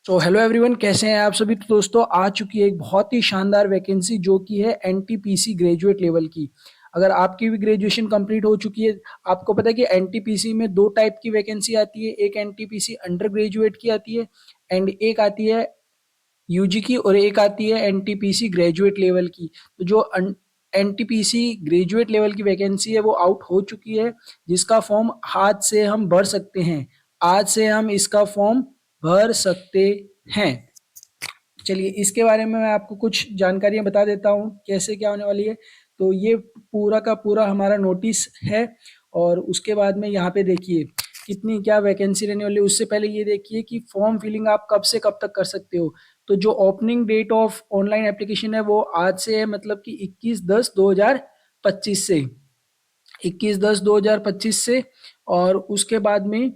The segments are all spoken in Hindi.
तो हेलो एवरीवन, कैसे हैं आप सभी। तो दोस्तों, आ चुकी है एक बहुत ही शानदार वैकेंसी जो कि है एनटीपीसी ग्रेजुएट लेवल की। अगर आपकी भी ग्रेजुएशन कंप्लीट हो चुकी है, आपको पता है कि एनटीपीसी में दो टाइप की वैकेंसी आती है। एक एनटीपीसी अंडर ग्रेजुएट की आती है एंड एक आती है यूजी की, और एक आती है एनटीपीसी ग्रेजुएट लेवल की। तो जो एनटीपीसी ग्रेजुएट लेवल की वैकेंसी है वो आउट हो चुकी है, जिसका फॉर्म आज से हम भर सकते हैं। आज से हम इसका फॉर्म भर सकते हैं। चलिए, इसके बारे में मैं आपको कुछ जानकारियां बता देता हूँ कैसे क्या होने वाली है। तो ये पूरा का पूरा हमारा नोटिस है, और उसके बाद में यहाँ पे देखिए कितनी क्या वैकेंसी रहने वाली है। उससे पहले ये देखिए कि फॉर्म फिलिंग आप कब से कब तक कर सकते हो। तो जो opening date of online application है वो आज से है, मतलब कि 21/10/2025 से, 21/10/2025 से। और उसके बाद में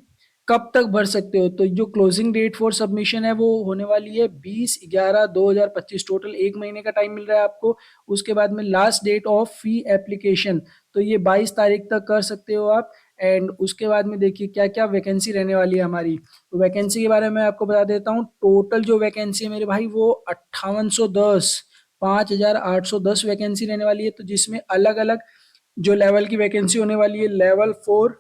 कब तक भर सकते हो, तो जो क्लोजिंग डेट फॉर सबमिशन है वो होने वाली है 20/11/2025। टोटल एक महीने का टाइम मिल रहा है आपको। उसके बाद में last date of fee application, तो ये 22 तारीख तक कर सकते हो आप। एंड उसके बाद में देखिए क्या क्या वैकेंसी रहने वाली है हमारी। तो वैकेंसी के बारे में आपको बता देता हूँ। टोटल जो वैकेंसी है मेरे भाई वो 5810, 5810 वैकेंसी रहने वाली है। तो जिसमें अलग अलग जो लेवल की वैकेंसी होने वाली है, लेवल 4,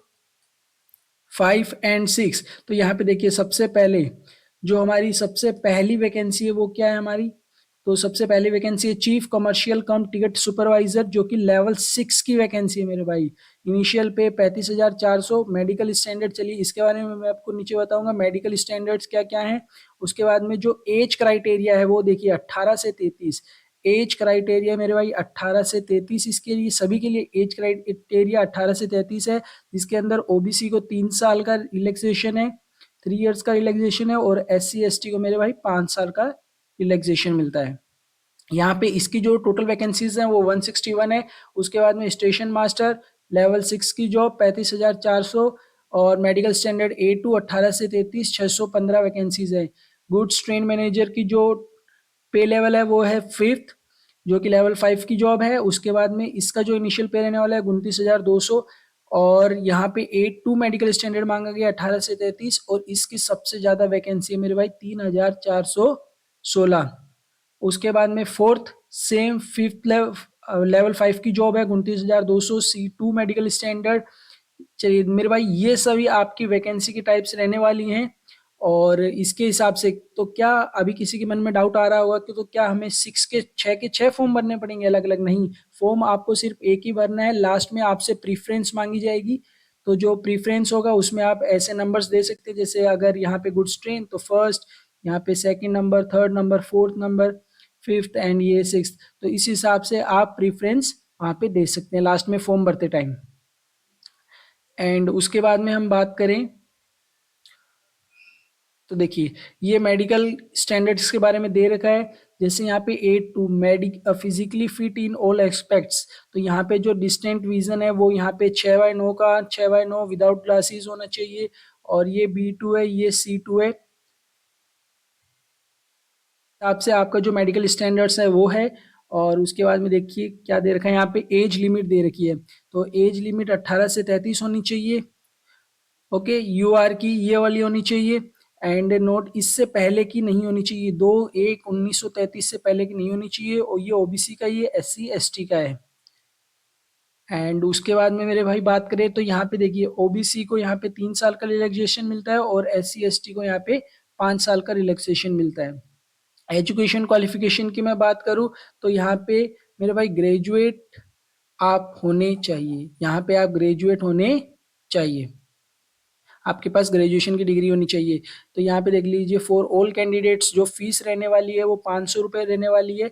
5 एंड 6। तो यहाँ पे देखिए सबसे पहले जो हमारी सबसे पहली वैकेंसी है वो क्या है हमारी। तो सबसे पहली वैकेंसी है चीफ कमर्शियल कम टिकट सुपरवाइजर, जो कि लेवल 6 की वैकेंसी है मेरे भाई। इनिशियल पे 35,400। मेडिकल स्टैंडर्ड, चलिए इसके बारे में मैं आपको नीचे बताऊंगा मेडिकल स्टैंडर्ड्स क्या क्या है। उसके बाद में जो एज क्राइटेरिया है वो देखिए 18 से 33। एज क्राइटेरिया मेरे भाई 18 से 33, इसके लिए सभी के लिए एज क्राइटेरिया 18 से 33 है। जिसके अंदर ओबीसी को 3 साल का रिलैक्सेशन है, 3 इयर्स का रिलैक्सेशन है, और SC ST को मेरे भाई 5 साल का रिलैक्सेशन मिलता है। यहाँ पे इसकी जो टोटल वैकेंसीज हैं वो 161 है। उसके बाद में स्टेशन मास्टर लेवल 6 की जॉब 35,400, और मेडिकल स्टैंडर्ड A2 18 से 33, 615 वैकेंसीज है। गुड्स ट्रेन मैनेजर की जो पे लेवल है वो है 5th, जो कि लेवल 5 की जॉब है। उसके बाद में इसका जो इनिशियल पे रहने वाला है 29,200। और यहाँ पे A2 मेडिकल स्टैंडर्ड मांगा गया 18 से 33, और इसकी सबसे ज्यादा वैकेंसी है मेरे भाई 3,416। उसके बाद में फोर्थ सेम फिफ्थ लेवल 5 की जॉब है 29,200, C2 मेडिकल स्टैंडर्ड। चलिए मेरे भाई, ये सभी आपकी वैकेंसी की टाइप्स रहने वाली हैं। और इसके हिसाब से तो क्या अभी किसी के मन में डाउट आ रहा होगा कि तो क्या हमें 6 के 6 फॉर्म भरने पड़ेंगे अलग अलग? नहीं, फॉर्म आपको सिर्फ एक ही भरना है। लास्ट में आपसे प्रीफरेंस मांगी जाएगी। तो जो प्रीफरेंस होगा उसमें आप ऐसे नंबर्स दे सकते हैं, जैसे अगर यहाँ पे गुड्स ट्रेन तो फर्स्ट, यहाँ पे second number, third number, fourth number, fifth and ये सिक्स। तो इस हिसाब से आप प्रीफरेंस वहाँ पे दे सकते हैं लास्ट में फॉर्म भरते टाइम। एंड उसके बाद में हम बात करें तो देखिए ये मेडिकल स्टैंडर्ड्स के बारे में दे रखा है। जैसे यहाँ पे A2 physically fit in all aspects. तो यहाँ पे जो डिस्टेंट विजन है वो यहाँ पे 6/9 का, 6/9 विदाउट ग्लासेस होना चाहिए। और ये B2 है, ये C2 है। हिसाब से आपका जो मेडिकल स्टैंडर्ड्स है वो है। और उसके बाद में देखिए क्या दे रखा है, यहाँ पे एज लिमिट दे रखी है। तो एज लिमिट 18 से 33 होनी चाहिए। ओके, UR की ये वाली होनी चाहिए। एंड नोट इससे पहले की नहीं होनी चाहिए, 2/1/1933 से पहले की नहीं होनी चाहिए। और ये ओबीसी का, ये SC ST का है। एंड उसके बाद में मेरे भाई बात करें तो यहाँ पे देखिए ओबीसी को यहाँ पे 3 साल का रिलैक्सेशन मिलता है, और SC ST को यहाँ पे 5 साल का रिलैक्सेशन मिलता है। एजुकेशन क्वालिफिकेशन की मैं बात करूँ तो यहाँ पे मेरे भाई ग्रेजुएट आप होने चाहिए। यहाँ पे आप ग्रेजुएट होने चाहिए, आपके पास ग्रेजुएशन की डिग्री होनी चाहिए। तो यहाँ पे देख लीजिए फॉर ऑल कैंडिडेट्स जो फीस रहने वाली है वो 500 रुपये रहने वाली है।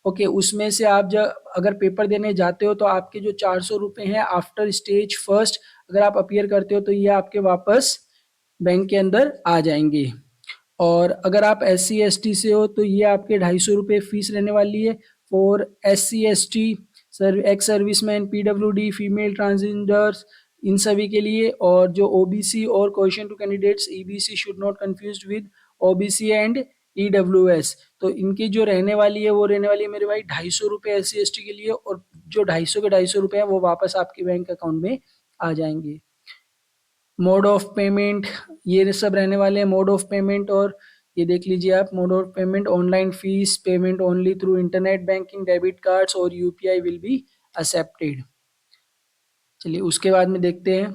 ओके, उसमें से आप जब अगर पेपर देने जाते हो तो आपके जो 400 रुपये हैं आफ्टर स्टेज फर्स्ट, अगर आप अपीयर करते हो तो ये आपके वापस बैंक के अंदर आ जाएंगे। और अगर आप SC ST से हो तो ये आपके 250 रुपये फीस रहने वाली है। For SC ST sir, ex serviceman, PWD, female transgenders, इन सभी के लिए। और जो OBC और question to candidates EBC should not confuse with OBC and EWS। तो इनकी जो रहने वाली है वो रहने वाली है मेरे भाई 250 रुपये SC ST के लिए। और जो 250 हैं वो वापस आपके बैंक अकाउंट में आ जाएंगे। मोड ऑफ पेमेंट ये सब रहने वाले हैं, मोड ऑफ पेमेंट। और ये देख लीजिए आप, mode of payment online fees payment only through internet banking, debit cards और यूपीआई विल बी एक्सेप्टेड। चलिए उसके बाद में देखते हैं।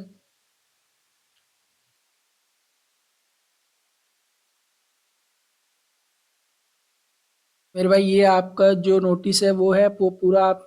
मेरे भाई ये आपका जो नोटिस है वो है, वो पूरा आप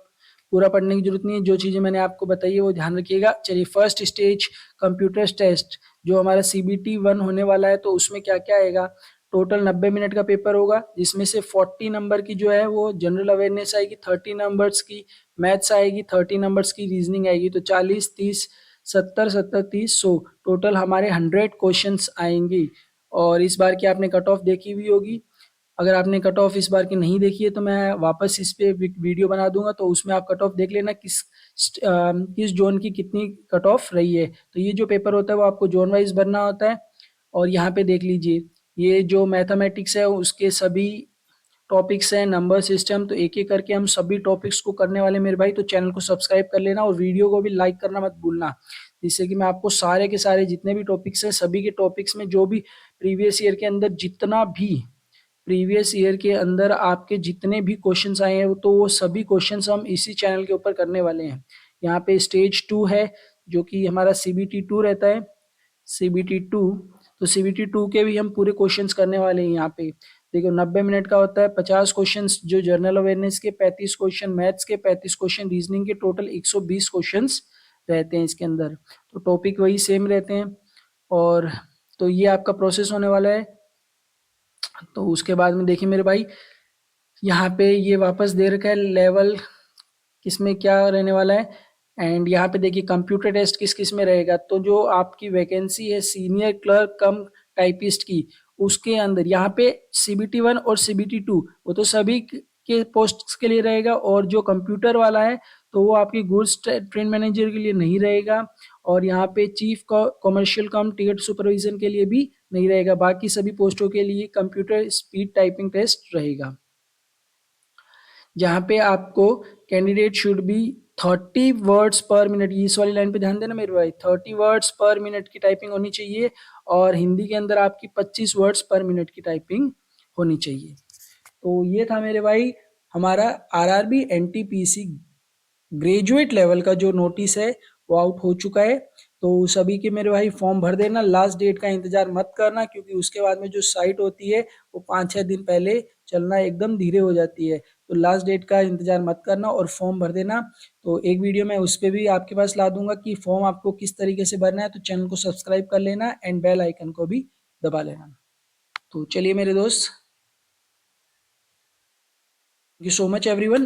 पूरा पढ़ने की जरूरत नहीं है, जो चीजें मैंने आपको बताई है वो ध्यान रखिएगा। चलिए फर्स्ट स्टेज कंप्यूटर टेस्ट, जो हमारा सीबीटी 1 होने वाला है, तो उसमें क्या क्या आएगा। टोटल 90 मिनट का पेपर होगा, जिसमें से 40 नंबर की जो है वो जनरल अवेयरनेस आएगी, 30 नंबर्स की मैथ्स आएगी, 30 नंबर्स की रीजनिंग आएगी। तो 40 30 70 70 30 100 टोटल हमारे 100 क्वेश्चन आएंगे। और इस बार की आपने कट ऑफ देखी हुई होगी। अगर आपने कट ऑफ इस बार की नहीं देखी है तो मैं वापस इस पे वीडियो बना दूंगा, तो उसमें आप कट ऑफ देख लेना किस जोन की कितनी कट ऑफ रही है। तो ये जो पेपर होता है वो आपको जोन वाइज भरना होता है। और यहाँ पे देख लीजिए, ये जो मैथमेटिक्स है उसके सभी टॉपिक्स हैं, नंबर सिस्टम, तो एक एक करके हम सभी टॉपिक्स को करने वाले हैं मेरे भाई। तो चैनल को सब्सक्राइब कर लेना और वीडियो को भी लाइक करना मत भूलना, जिससे कि मैं आपको सारे के सारे जितने भी टॉपिक्स हैं सभी के टॉपिक्स में जो भी प्रीवियस ईयर के अंदर जितना भी प्रीवियस ईयर के अंदर आपके जितने भी क्वेश्चंस आए हैं तो वो सभी क्वेश्चंस हम इसी चैनल के ऊपर करने वाले हैं। यहाँ पे स्टेज 2 है, जो कि हमारा सीबीटी 2 रहता है, सीबीटी 2। तो सीबीटी 2 के भी हम पूरे क्वेश्चंस करने वाले हैं। यहाँ पे देखो 90 मिनट का होता है, 50 क्वेश्चंस जो जनरल अवेयरनेस के, 35 क्वेश्चन मैथ्स के, 35 क्वेश्चन रीजनिंग के, टोटल 120 क्वेश्चंस रहते हैं इसके अंदर। तो टॉपिक वही सेम रहते हैं। और तो ये आपका प्रोसेस होने वाला है। तो उसके बाद में देखिए मेरे भाई, यहाँ पे ये वापस दे रखा है लेवल किसमें क्या रहने वाला है। एंड यहाँ पे देखिए कंप्यूटर टेस्ट किस किस में रहेगा। तो जो आपकी वैकेंसी है सीनियर क्लर्क कम टाइपिस्ट की, उसके अंदर यहाँ पे सीबीटी 1 और सीबीटी 2 वो तो सभी के पोस्ट के लिए रहेगा। और जो कंप्यूटर वाला है तो वो आपकी गुड्स ट्रेन मैनेजर के लिए नहीं रहेगा। और यहाँ पे चीफ कॉमर्शियल कम टिकट सुपरविजन के लिए भी नहीं रहेगा। बाकी सभी पोस्टों के लिए कंप्यूटर स्पीड टाइपिंग टेस्ट रहेगा, जहाँ पे आपको कैंडिडेट शुड बी 30 वर्ड्स पर मिनट, इस वाली लाइन पे ध्यान देना मेरे भाई, 30 वर्ड्स पर मिनट की टाइपिंग होनी चाहिए। और हिंदी के अंदर आपकी 25 वर्ड्स पर मिनट की टाइपिंग होनी चाहिए। तो ये था मेरे भाई हमारा आरआरबी एनटीपीसी ग्रेजुएट लेवल का जो नोटिस है वो आउट हो चुका है। तो सभी के मेरे भाई फॉर्म भर देना, लास्ट डेट का इंतजार मत करना, क्योंकि उसके बाद में जो साइट होती है वो 5-6 दिन पहले चलना एकदम धीरे हो जाती है। तो लास्ट डेट का इंतजार मत करना और फॉर्म भर देना। तो एक वीडियो मैं उस पर भी आपके पास ला दूंगा कि फॉर्म आपको किस तरीके से भरना है। तो चैनल को सब्सक्राइब कर लेना एंड बेल आइकन को भी दबा लेना। तो चलिए मेरे दोस्त, thank you so much everyone.